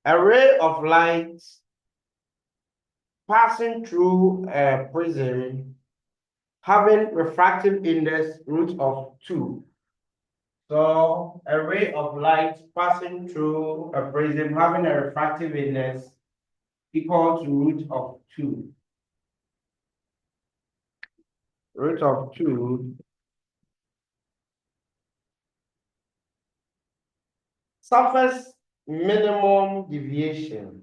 A ray of light passing through a prism having refractive index root of 2. So a ray of light passing through a prism having a refractive index equal to root of 2. Root of 2. Surface minimum deviation.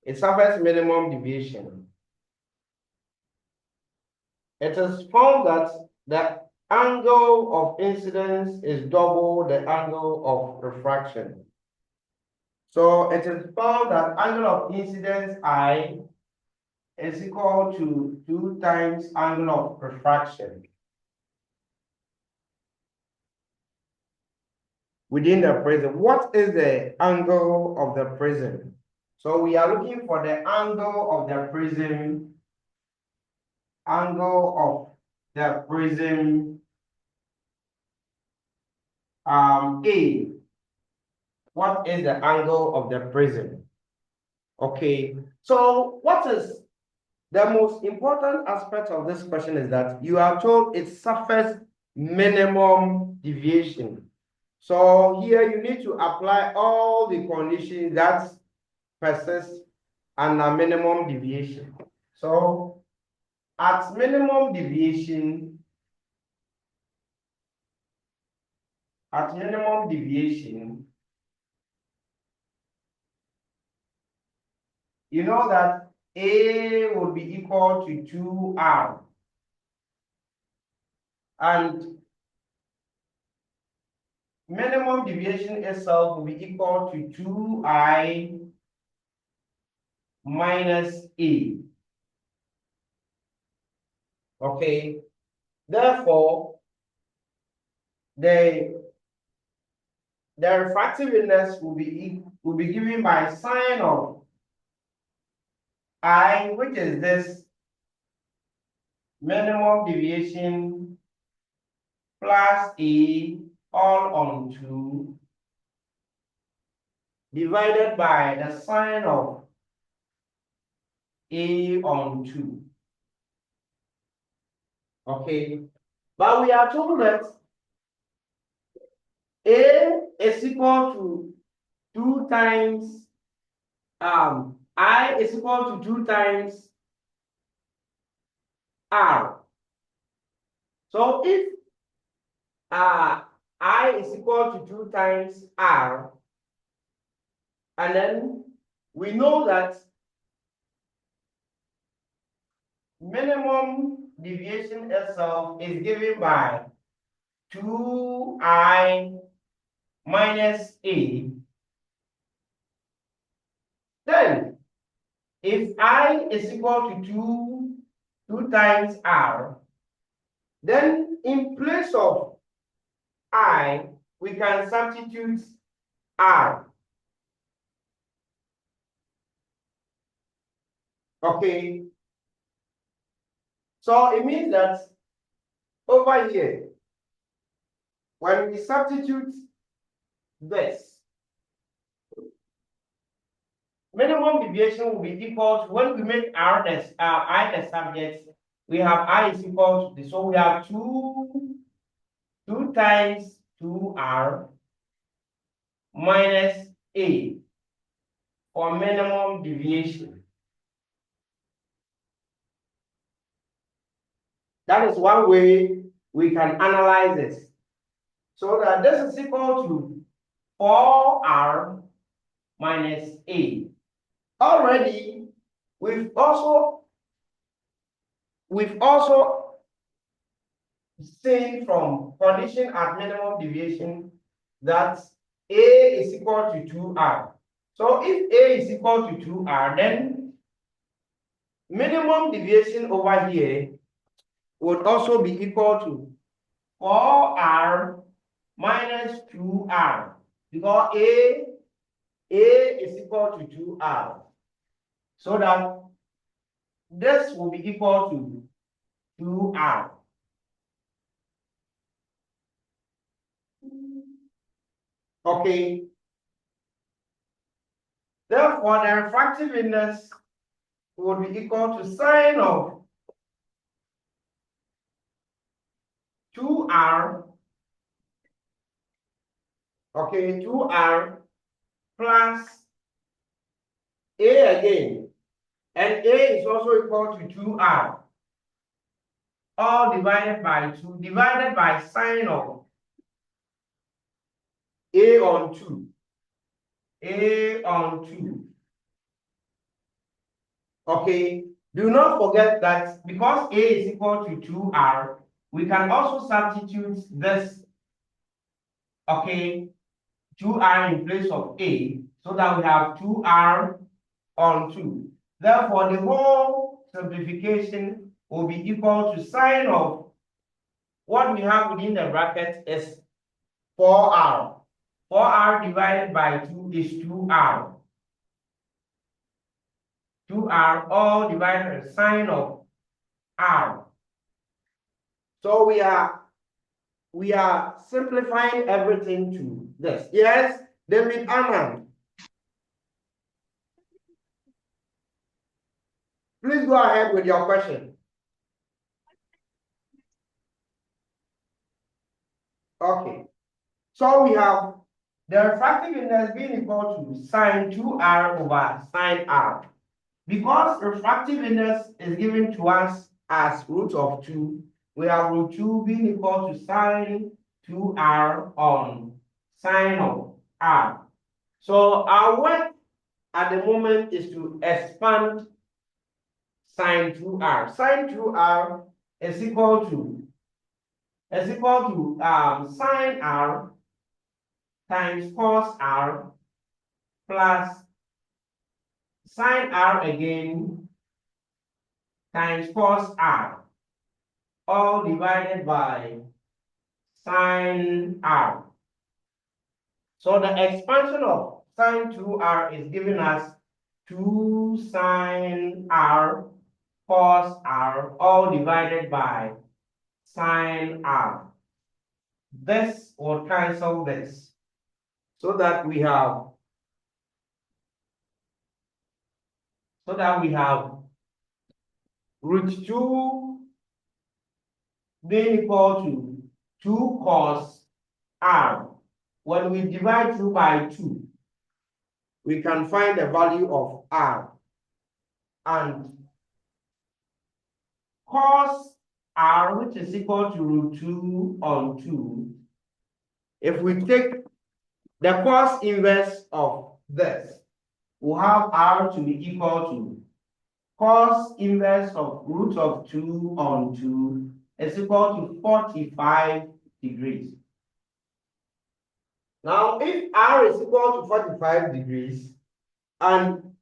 It suffers minimum deviation. It is found that the angle of incidence is double the angle of refraction. So it is found that angle of incidence I is equal to 2 times angle of refraction within the prism. What is the angle of the prism? So we are looking for the angle of the prism, A. What is the angle of the prism? Okay, so what is the most important aspect of this question is that you are told it suffers minimum deviation. So here you need to apply all the conditions that persist under minimum deviation. So at minimum deviation, you know that A would be equal to 2R. And minimum deviation itself will be equal to 2I minus A. Okay. Therefore, the refractive index will be given by sine of I, which is this minimum deviation plus A all on 2 divided by the sine of A on 2. Okay, but we are told that A is equal to 2 times I is equal to 2 times R. So if I is equal to 2 times R, and then we know that minimum deviation itself is given by 2I minus A. Then, if I is equal to 2 times R, then in place of I, we can substitute R. Okay. So it means that over here, when we substitute this, minimum deviation will be equal to, when we make R as I the subject, we have I is equal to this. So we have 2 times 2R minus A for minimum deviation. That is one way we can analyze this. So that this is equal to 4R minus A. Already, we've also seen from condition at minimum deviation that A is equal to 2R. So if A is equal to 2R, then minimum deviation over here would also be equal to 4R minus 2R, because A is equal to 2R. So that this will be equal to 2R. Okay. Therefore, the refractive index would be equal to sine of 2r, okay, 2r plus a again, and a is also equal to 2r, all divided by 2, divided by sine of a on 2, a on 2. Okay, do not forget that because a is equal to 2r, we can also substitute this, okay, 2r in place of a, so that we have 2r on 2. Therefore, the whole simplification will be equal to sine of what we have within the bracket is 4r. 4r divided by 2 is 2r. 2r all divided by sine of r. So we are simplifying everything to this. Yes, David Anand. Please go ahead with your question. Okay. So we have the refractive index being equal to sine 2r over sine r. Because refractive index is given to us as root of 2, we have root 2 being equal to sine 2r on sine of r. So our work at the moment is to expand sine 2r. Sine 2r is equal to sine r times cos r plus sine r again times cos r, all divided by sine r. So the expansion of sine 2r is giving us 2 sine r cos r, all divided by sine r. This will cancel this, so that we have root 2 being equal to 2 cos r. When we divide 2 by 2, we can find the value of r. And cos r, which is equal to root 2 on 2, if we take the cos inverse of this, we'll have r to be equal to cos inverse of root of 2 on 2 is equal to 45 degrees. Now, if r is equal to 45 degrees and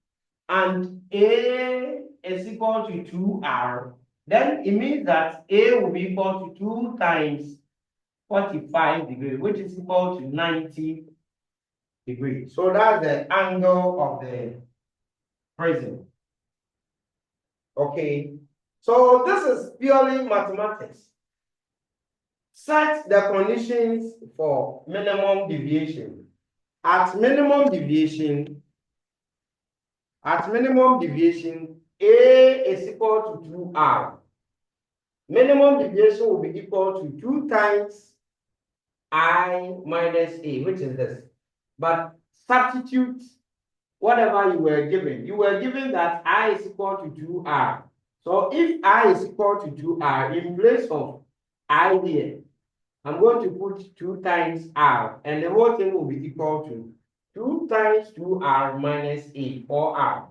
a is equal to 2r, then it means that a will be equal to 2 times 45 degrees, which is equal to 90 degrees. So that's the angle of the prism. Okay, so this is purely mathematics. Set the conditions for minimum deviation. At minimum deviation, a is equal to 2r. Minimum deviation will be equal to 2 times I minus a, which is this. But substitute whatever you were given. You were given that I is equal to 2r. So if I is equal to 2r, in place of I here, I'm going to put 2 times r, and the whole thing will be equal to 2 times 2r minus a, 4r.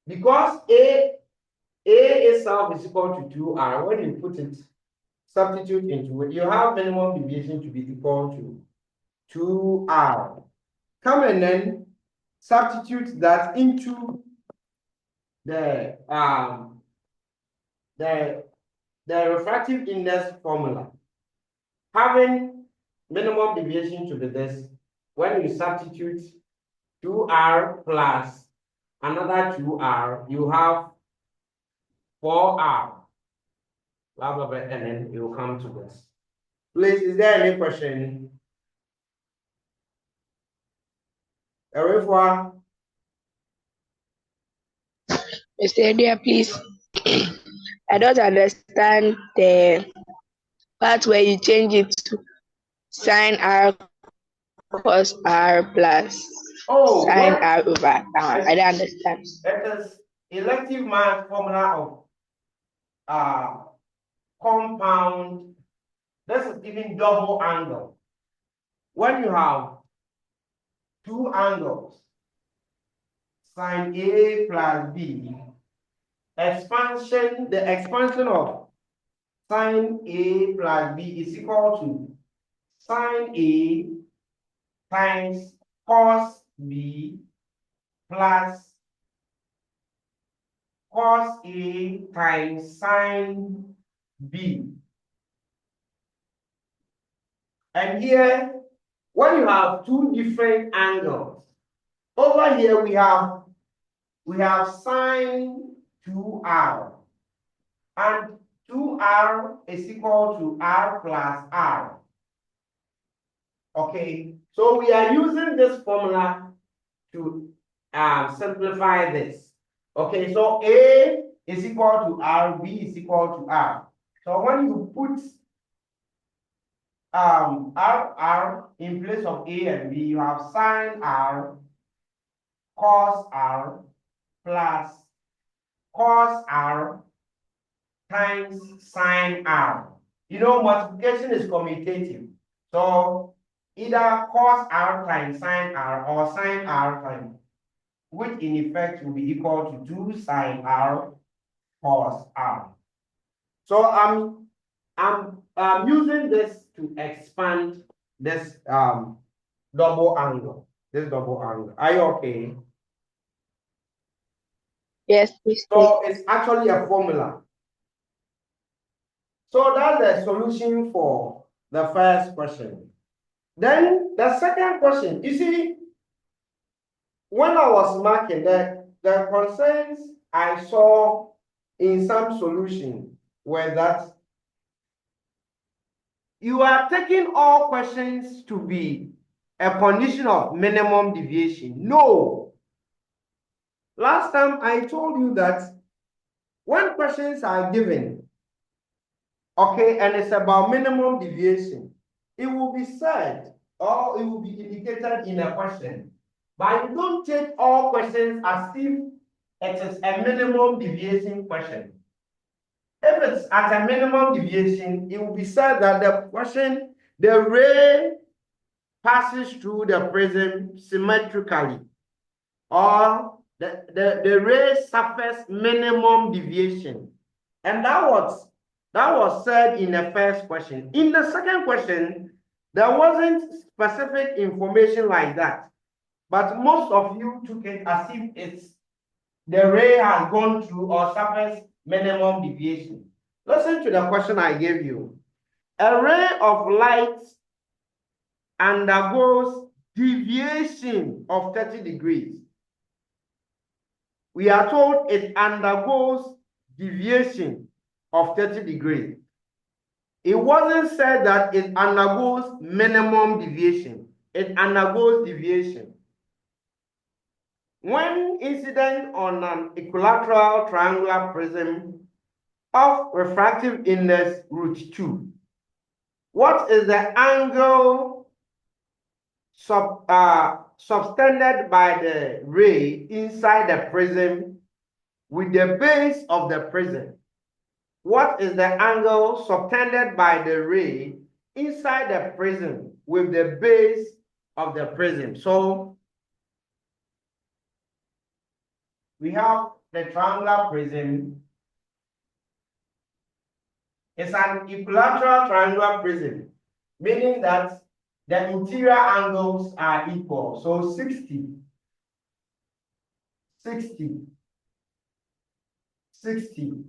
Because a itself is equal to 2r, when you put it, substitute into it, you have minimum deviation to be equal to 2r. Come and then substitute that into the refractive index formula. Having minimum deviation to be this, when you substitute 2r plus another 2r, you have 4r. Blah, blah, blah, and then you will come to this. Please, is there any question? Everyone? Mr. Dear, please. I don't understand the part where you change it to sin r cos r plus Oh, sin well, r over down. I don't understand. it is elective math formula of compound. This is giving double angle. When you have two angles, sine A plus B, the expansion of sine A plus B is equal to sine A times cos B plus cos A times sine B. And here, when you have two different angles, over here we have sine 2r, and 2r is equal to r plus r. Okay, so we are using this formula to simplify this. Okay, so A is equal to R, B is equal to R. So when you put R in place of A and B, you have sine R cos R plus cos R times sine R. You know, multiplication is commutative. So either cos R times sine R or sine R times, which in effect will be equal to 2 sine R cos R. So I'm using this to expand this double angle. This double angle. Are you okay? Yes, please. So it's actually a formula. So that's the solution for the first question. Then the second question, you see, when I was marking the concerns I saw in some solution were that you are taking all questions to be a condition of minimum deviation. No. Last time I told you that when questions are given, okay, and it's about minimum deviation, it will be said or it will be indicated in a question. But you don't take all questions as if it is a minimum deviation question. If it's at a minimum deviation, it will be said that the ray passes through the prism symmetrically, or the ray suffers minimum deviation. And that was said in the first question. In the second question, there wasn't specific information like that. But most of you took it as if it's the ray has gone through or suffers minimum deviation. Listen to the question I gave you. A ray of light undergoes deviation of 30 degrees. We are told it undergoes deviation of 30 degrees. It wasn't said that it undergoes minimum deviation. It undergoes deviation. When incident on an equilateral triangular prism of refractive index √2, what is the angle subtended by the ray inside the prism with the base of the prism? What is the angle subtended by the ray inside the prism with the base of the prism? So we have the triangular prism. It's an equilateral triangular prism, meaning that the interior angles are equal. So 60, 60, 60.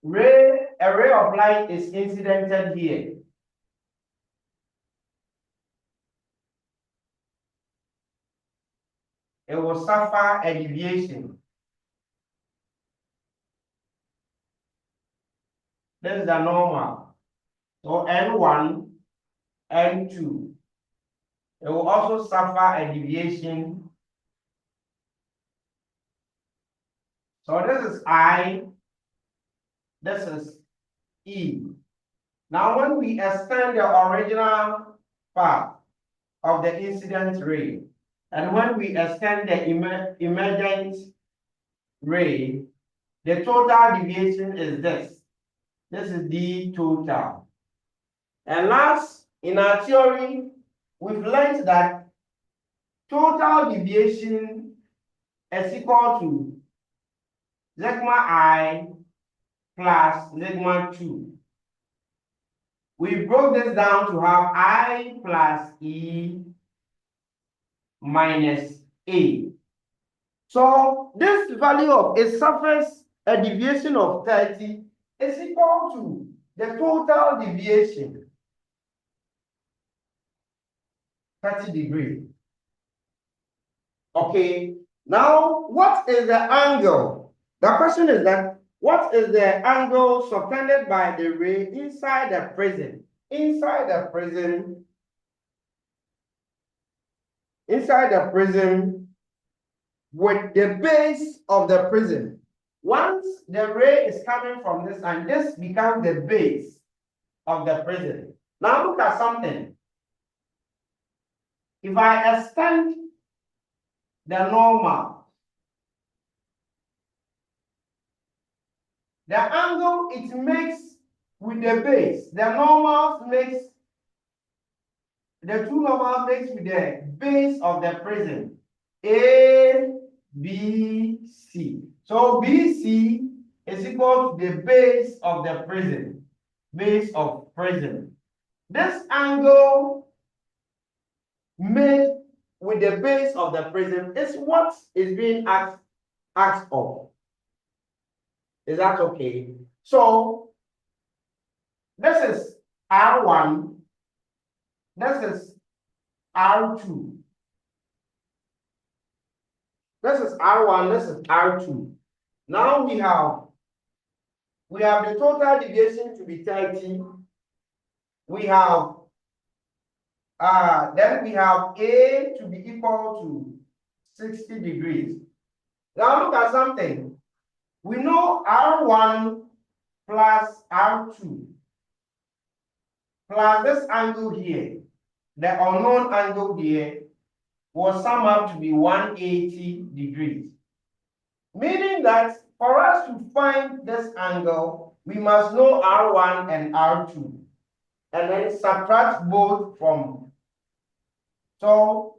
A ray of light is incidented here. It will suffer a deviation. This is the normal. So N1, N2. It will also suffer a deviation So this is I, this is E. Now when we extend the original path of the incident ray, and when we extend the emergent ray, the total deviation is this. This is D total. And last, in our theory, we've learned that total deviation is equal to sigma I plus sigma 2. We broke this down to have I plus E minus A. So this value of a surface, a deviation of 30 is equal to the total deviation, 30 degrees. Okay, now what is the angle? The question is that what is the angle subtended by the ray inside the prism? Inside the prism with the base of the prism. Once the ray is coming from this and this becomes the base of the prism. Now look at something. If I extend the normal, the angle it makes with the base, the two normals makes with the base of the prism, A, B, C. So BC is equal to the base of the prism, base of prism. This angle made with the base of the prism is what is being asked of. Is that okay? So this is R1, this is R2. This is R1, this is R2. Now we have the total deviation to be 30. We have then we have A to be equal to 60 degrees. Now look at something. We know R1 plus R2 plus this angle here, the unknown angle here, will sum up to be 180 degrees. Meaning that for us to find this angle, we must know R1 and R2, and then subtract both from. So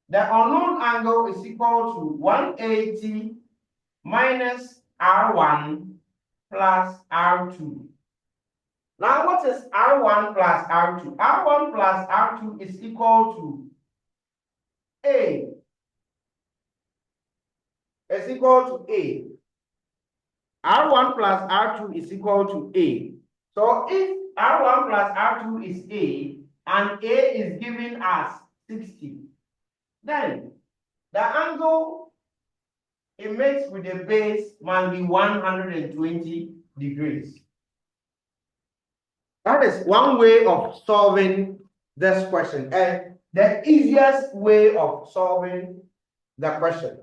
the unknown angle is equal to 180 minus R1 plus R2. Now what is R1 plus R2? R1 plus R2 is equal to A. Is equal to A. R1 plus R2 is equal to A. So if R1 plus R2 is A, and A is giving us 60, then the angle it makes with the base must be 120 degrees. That is one way of solving this question, and the easiest way of solving the question.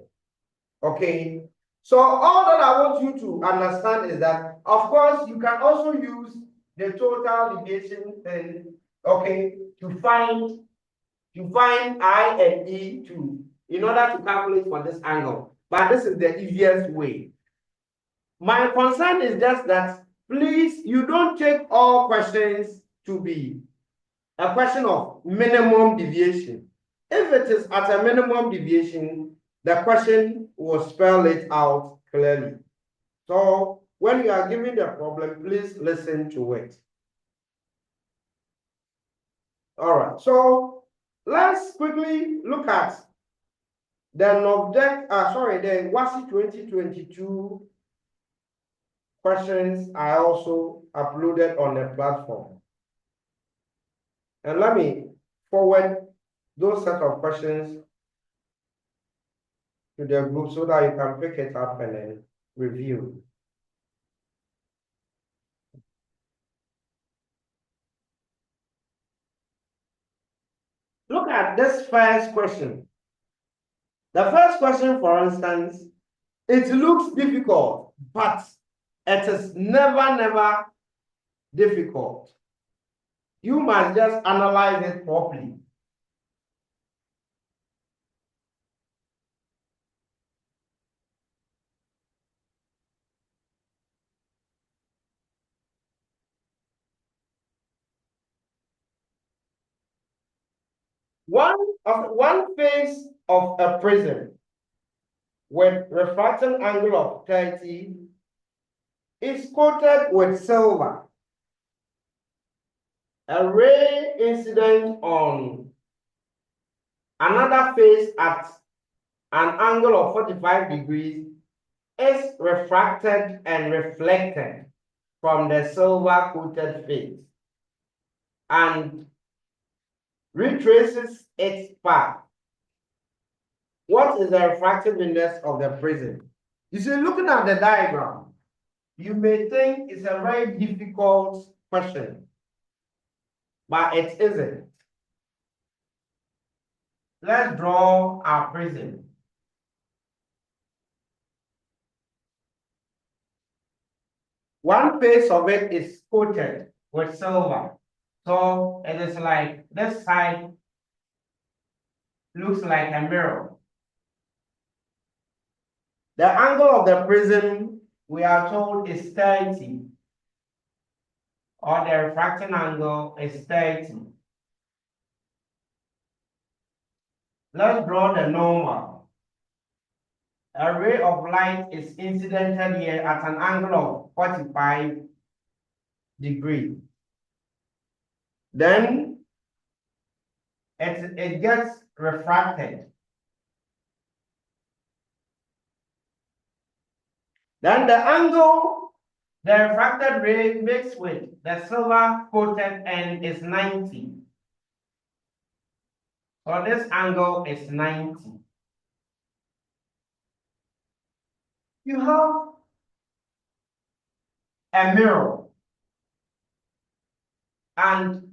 Okay, so all that I want you to understand is that, of course, you can also use the total deviation thing, okay, to find I and E in order to calculate for this angle. But this is the easiest way. My concern is just that, please, you don't take all questions to be a question of minimum deviation. If it is at a minimum deviation, the question will spell it out clearly. So when you are given the problem, please listen to it. All right, so let's quickly look at the the WASI 2022 questions I also uploaded on the platform. And let me forward those set of questions to the group so that you can pick it up and then review. Look at this first question. The first question, for instance, It looks difficult, but it is never difficult. You must just analyze it properly. One face of a prism with refraction angle of 30 is coated with silver. A ray incident on another face at an angle of 45 degrees is refracted and reflected from the silver coated face and retraces its path. What is the refractive index of the prism? You see, looking at the diagram, you may think it's a very difficult question, but it isn't. Let's draw our prism. One face of it is coated with silver. So it is like this side looks like a mirror. The angle of the prism, we are told, is 30, or the refraction angle is 30. Let's draw the normal. A ray of light is incidented here at an angle of 45 degrees. Then it gets refracted. Then the angle the refracted ray mixed with the silver coated end is 90. So this angle is 90. You have a mirror and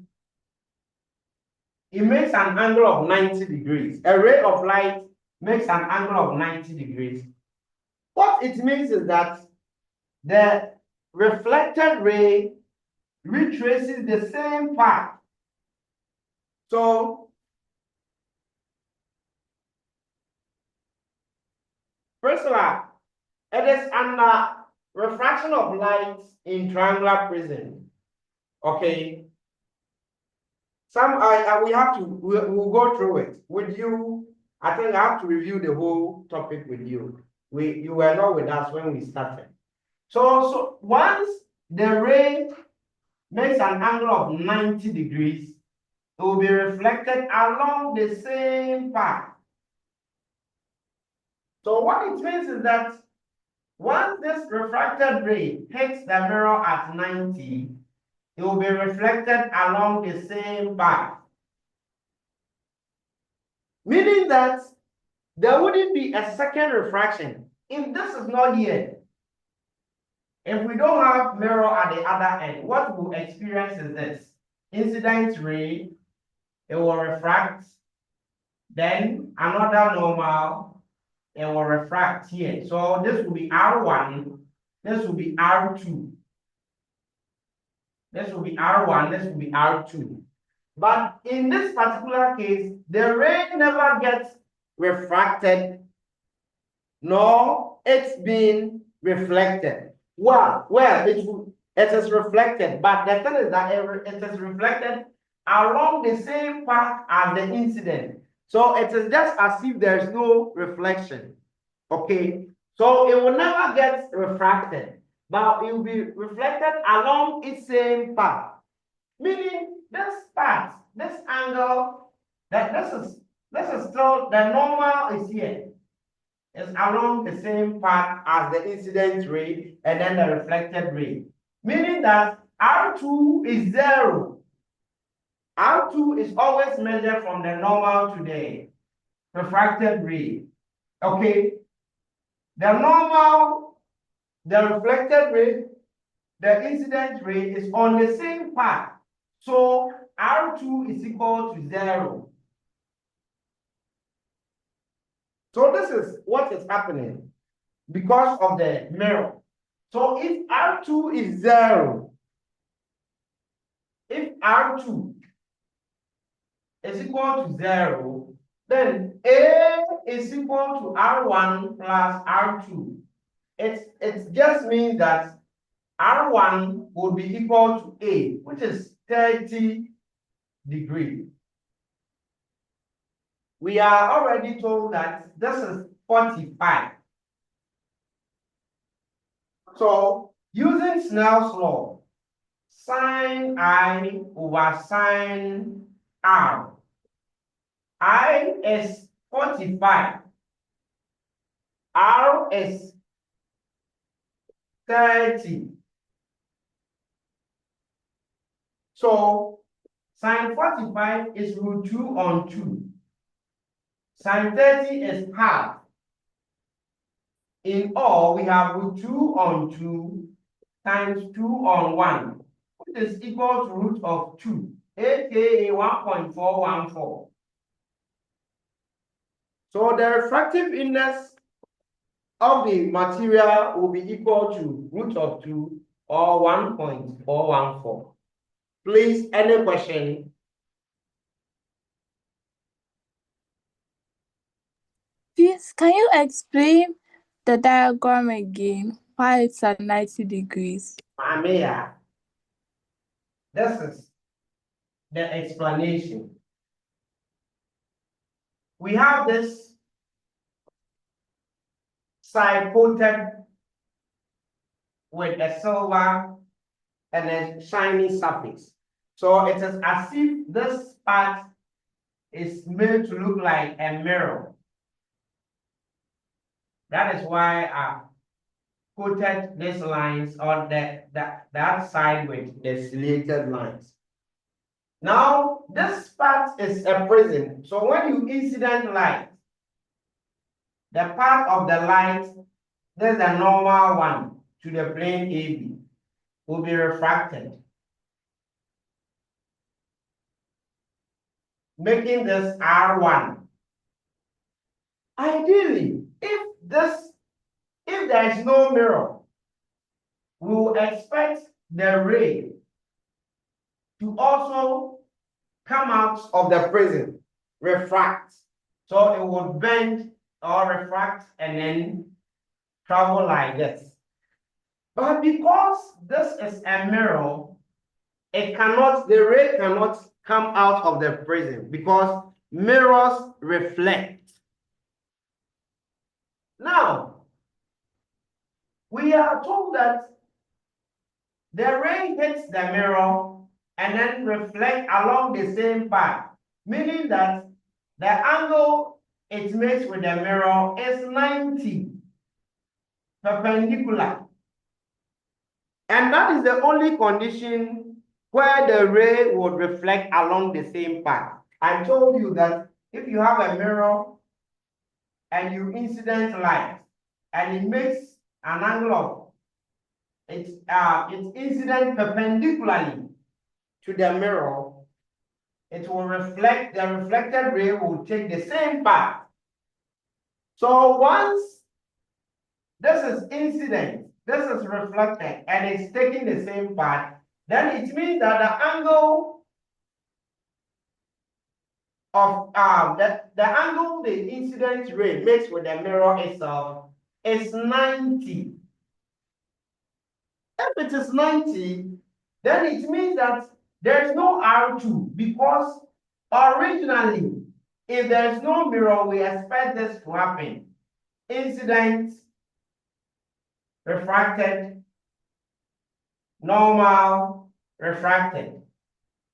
it makes an angle of 90 degrees. A ray of light makes an angle of 90 degrees. What it means is that the reflected ray retraces the same path. So, first of all, it is under refraction of light in triangular prism. Okay. We'll go through it with you. I think I have to review the whole topic with you. You were not with us when we started. So once the ray makes an angle of 90 degrees, it will be reflected along the same path. So what it means is that once this refracted ray hits the mirror at 90, it will be reflected along the same path. Meaning that there wouldn't be a second refraction if this is not here. If we don't have mirror at the other end, what we'll experience is this. Incident ray, it will refract, then another normal, it will refract here. So this will be R1, this will be R2. This will be R1, this will be R2. But in this particular case, the ray never gets refracted, nor it's being reflected. Well, it is reflected, but the thing is that it is reflected along the same path as the incident. So it is just as if there is no reflection. Okay, so it will never get refracted, but it will be reflected along its same path. Meaning this part, this angle, that this is still the normal is here. It's along the same path as the incident ray and then the reflected ray. Meaning that R2 is 0. R2 is always measured from the normal to the refracted ray. Okay. The normal, the reflected ray, the incident ray is on the same path. So R2 is equal to 0. So this is what is happening. because of the mirror. So if R2 is 0, if R2 is equal to 0, then A is equal to R1 plus R2. It just means that R1 will be equal to A, which is 30 degrees. We are already told that this is 45. So using Snell's law, sine I over sine R. I is 45. R is 30. So sine 45 is root 2 on 2. Sine 30 is half. In all, we have root 2 on 2 times 2 on 1, which is equal to root of 2, aka 1.414. So the refractive index of the material will be equal to root of 2 or 1.414. Please, any question? Please, can you explain the diagram again? Why it's at 90 degrees? Mamea, this is the explanation. We have this side coated with a silver and a shiny surface. So it is as if this part is made to look like a mirror. That is why I coated these lines on that side with the slated lines. Now, this part is a prism. So when you incident light, the part of the light, there's a normal one to the plane AB, will be refracted, making this R1. Ideally, if there is no mirror, we will expect the ray to also come out of the prism, refract. So it would bend or refract and then travel like this. But because this is a mirror, the ray cannot come out of the prism because mirrors reflect. Now, we are told that the ray hits the mirror and then reflect along the same path, meaning that the angle it makes with the mirror is 90 perpendicular. And that is the only condition where the ray would reflect along the same path. I told you that if you have a mirror and you incident light and it makes an angle of its incident perpendicularly to the mirror, it will reflect, the reflected ray will take the same path. So once this is incident, this is reflected, and it's taking the same path, then it means that the angle of the angle the incident ray makes with the mirror itself is 90. If it is 90, then it means that there is no R2, because originally, if there is no mirror, we expect this to happen. Incident, refracted, normal, refracted.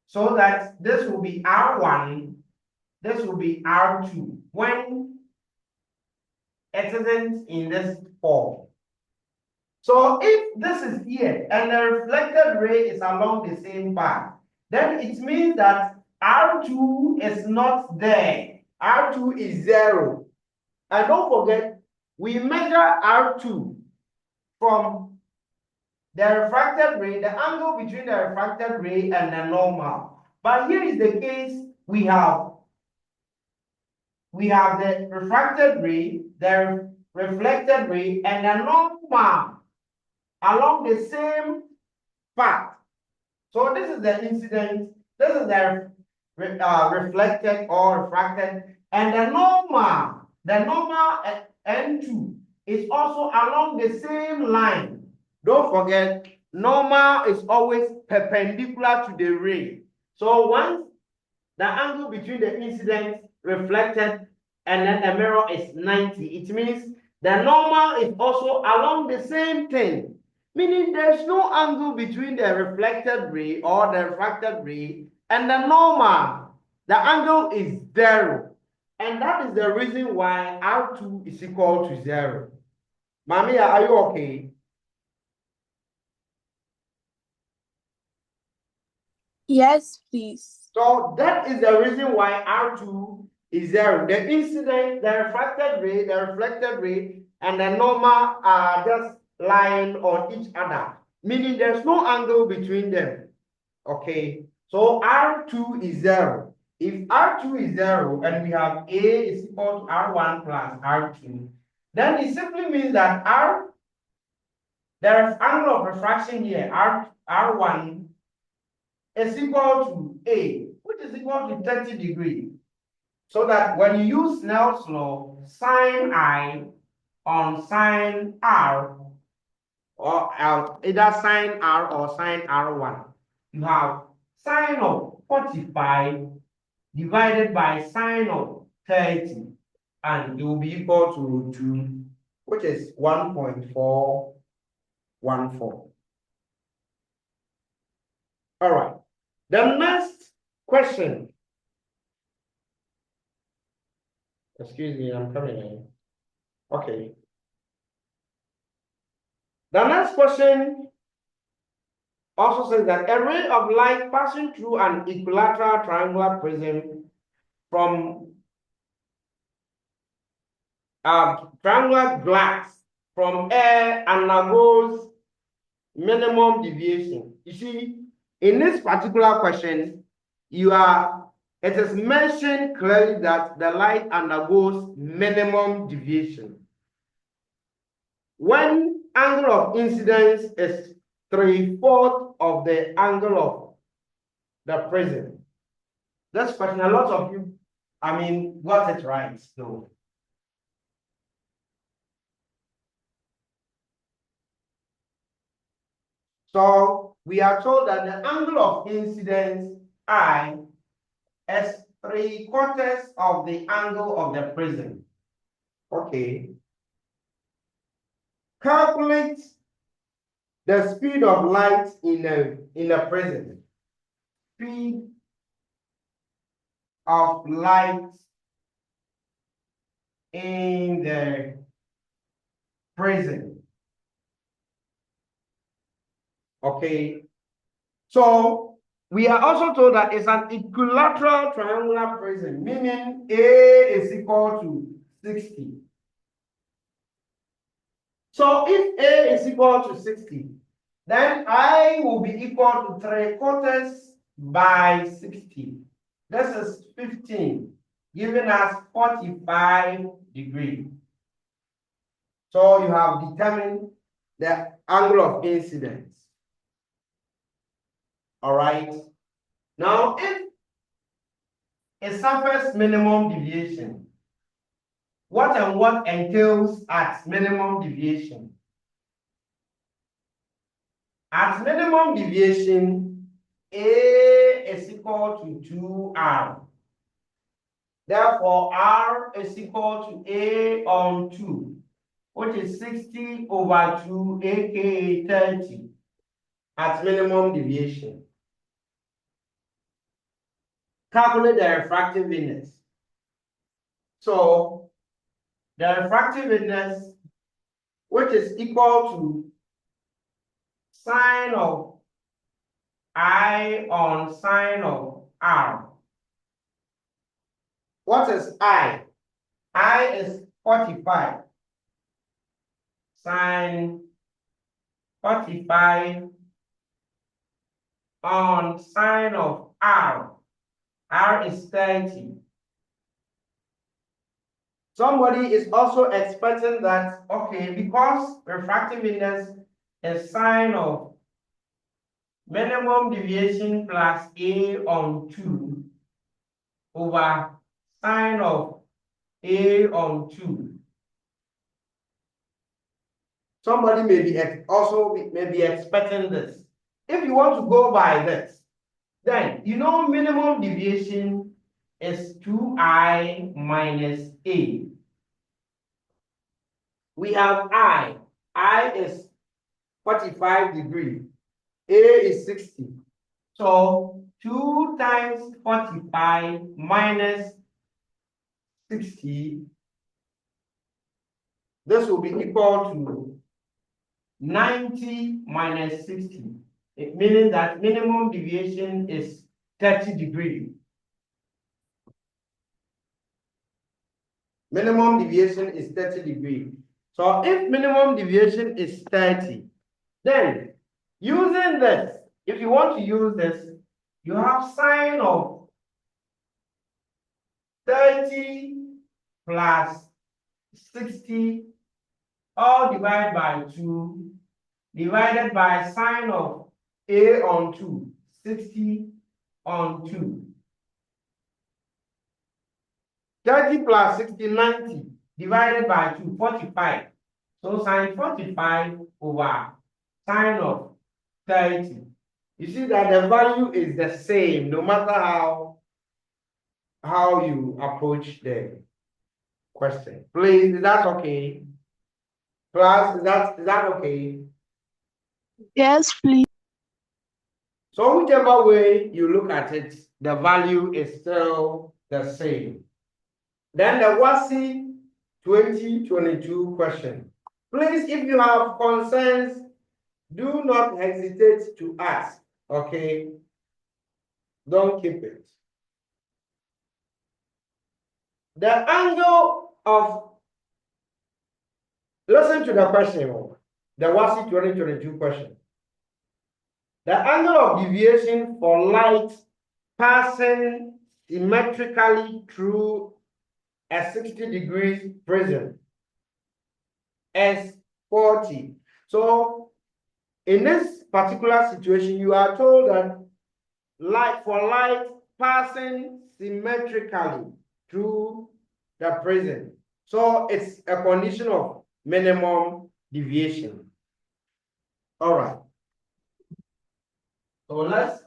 So that this will be R1, this will be R2 when it isn't in this form. So if this is here and the reflected ray is along the same path, then it means that R2 is not there. R2 is 0. And don't forget, we measure R2 from the refracted ray, the angle between the refracted ray and the normal. But here is the case we have the refracted ray, the reflected ray and the normal along the same path. So this is the incident, this is the reflected or refracted, and the normal N2 is also along the same line. Don't forget, normal is always perpendicular to the ray. So once the angle between the incident, reflected, and then the mirror is 90, it means the normal is also along the same thing, meaning there's no angle between the reflected ray or the refracted ray and the normal. The angle is 0. And that is the reason why R2 is equal to 0. Mamiya, are you okay? Yes, please. So that is the reason why R2 is 0. The incident, the refracted ray, the reflected ray, and the normal are just lying on each other, meaning there's no angle between them. Okay, so R2 is 0. If R2 is 0 and we have A is equal to R1 plus R2, then it simply means that the angle of refraction here, R1, is equal to A, which is equal to 30 degrees. So that when you use Snell's law, sine I on sine R, or either sine R or sine R1, you have sine of 45 divided by sine of 30, and it will be equal to 2, which is 1.414. All right. The next question. Excuse me, I'm coming in. Okay. The next question also says that a ray of light passing through an equilateral triangular prism from triangular glass from air undergoes minimum deviation. You see, in this particular question, it is mentioned clearly that the light undergoes minimum deviation. When angle of incidence is 3/4 of the angle of the prism. This question, a lot of you, got it right, though. So we are told that the angle of incidence I is 3/4 of the angle of the prism. Okay. Calculate the speed of light in a prism. Speed of light in the prism. Okay. So we are also told that it's an equilateral triangular prism, meaning A is equal to 60. So if A is equal to 60, then I will be equal to 3/4 by 60. This is 15, giving us 45 degrees. So you have determined the angle of incidence. All right. Now, if a surface minimum deviation, what entails at minimum deviation? At minimum deviation, A is equal to 2R. Therefore, R is equal to A on 2, which is 60 over 2, aka 30, at minimum deviation. Calculate the refractive index. So, the refractive index, which is equal to sine of I on sine of R. What is I? I is 45. Sine 45 on sine of R. R is 30. Somebody is also expecting that, okay, because refractive index is sine of minimum deviation plus A on 2 over sine of A on 2. Somebody may be expecting this. If you want to go by this, then you know minimum deviation is 2I minus A. We have I is 45 degrees, A is 60. So 2 times 45 minus 60, this will be equal to 90 minus 60, meaning that minimum deviation is 30 degrees. Minimum deviation is 30 degrees. So if minimum deviation is 30, then using this, if you want to use this, you have sine of 30 plus 60 all divided by 2 divided by sine of A on 2, 60 on 2. 30 plus 60, 90 divided by 2, 45. So sine 45 over sine of 30. You see that the value is the same no matter how you approach the question. Please, is that okay? Class, is that okay? Yes, please. So whichever way you look at it, the value is still the same. Then the WASI 2022 question. Please, if you have concerns, do not hesitate to ask, okay? Don't keep it. The angle of, listen to the question, the WASI 2022 question. The angle of deviation for light passing symmetrically through a 60 degrees prism is 40. So in this particular situation, you are told that light passing symmetrically through the prism. So it's a condition of minimum deviation. All right. So let's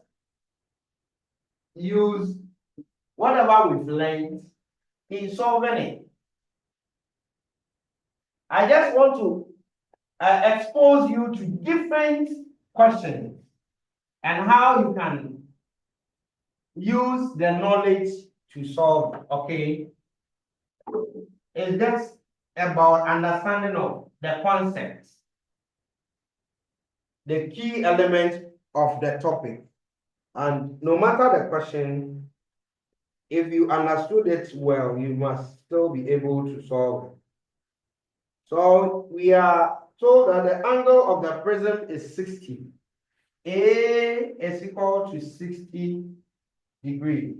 use whatever we've learned in solving it. I just want to expose you to different questions and how you can use the knowledge to solve, okay? It's just about understanding of the concepts, the key elements of the topic. And no matter the question, if you understood it well, you must still be able to solve it. So we are told that the angle of the prism is 60. A is equal to 60 degrees.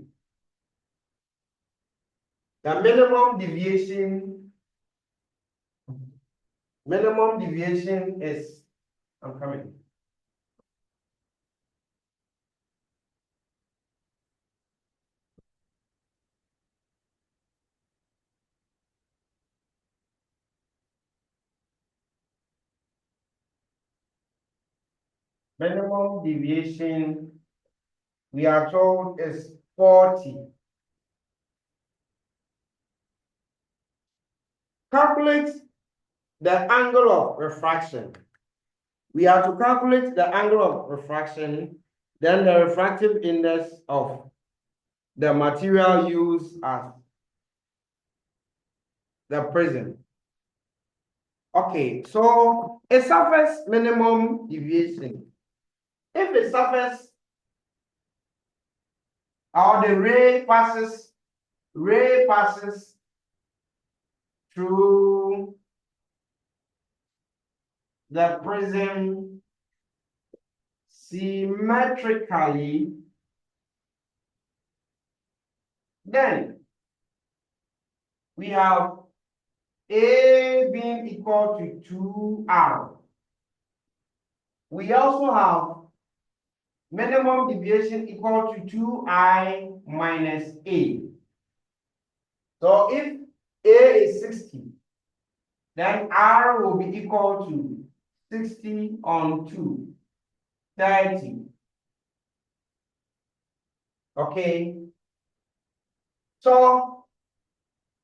The minimum deviation is, I'm coming. Minimum deviation, we are told, is 40. Calculate the angle of refraction. We are to calculate the angle of refraction, then the refractive index of the material used as the prism. Okay, so a surface minimum deviation. If a surface or the ray passes through the prism symmetrically, then we have A being equal to 2R. We also have minimum deviation equal to 2I minus A. So if A is 60, then R will be equal to 60 on 2, 30. Okay. So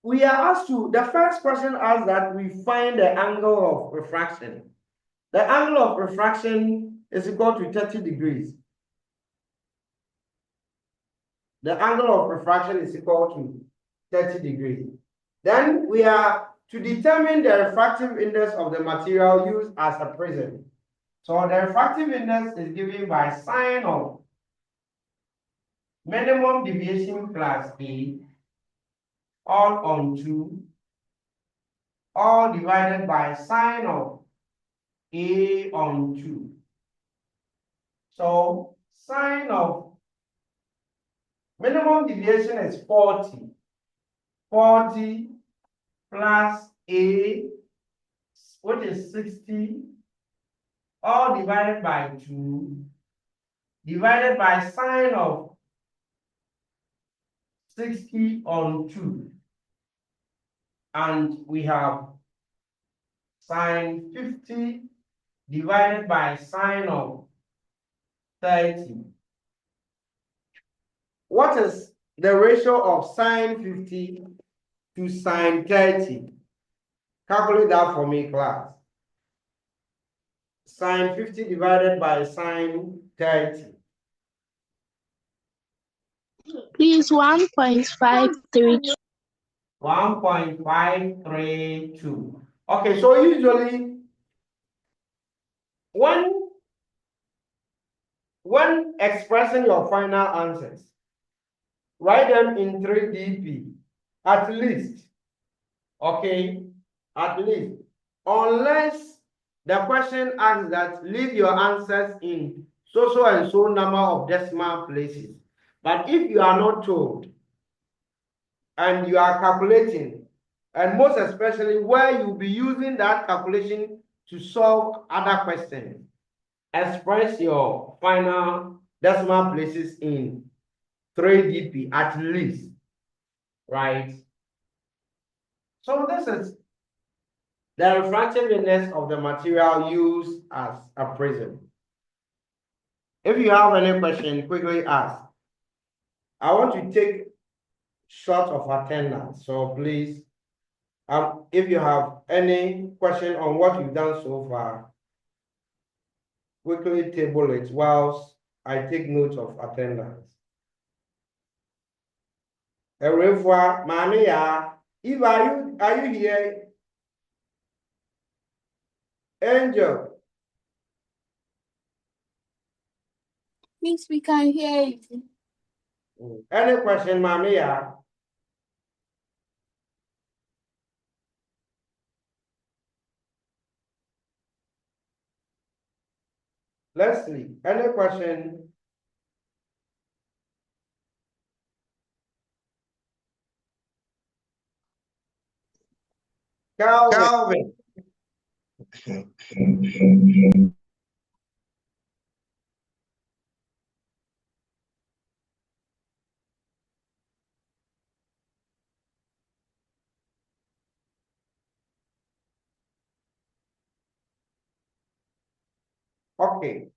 we are asked to, the first question asks that we find the angle of refraction. The angle of refraction is equal to 30 degrees. The angle of refraction is equal to 30 degrees. Then we are to determine the refractive index of the material used as a prism. So the refractive index is given by sine of minimum deviation plus A all on 2, all divided by sine of A on 2. So sine of minimum deviation is 40. 40 plus A, which is 60, all divided by 2, divided by sine of 60 on 2. And we have sine 50 divided by sine of 30. What is the ratio of sine 50 to sine 30? Calculate that for me, class. Sine 50 divided by sine 30. Please 1.532. 1.532. Okay, so usually when expressing your final answers, write them in 3dp at least. Okay, at least. Unless the question asks that leave your answers in so and so number of decimal places. But if you are not told and you are calculating, and most especially where you'll be using that calculation to solve other questions, express your final decimal places in 3dp at least, right? So this is the refractive index of the material used as a prism. If you have any question, quickly ask. I want to take short of attendance, so please, if you have any question on what you've done so far, quickly table it whilst I take note of attendance. Erefua, Mania, if are you here? Angel. Miss, we can hear you. Any question, Mania? Leslie, any question? Calvin. Okay.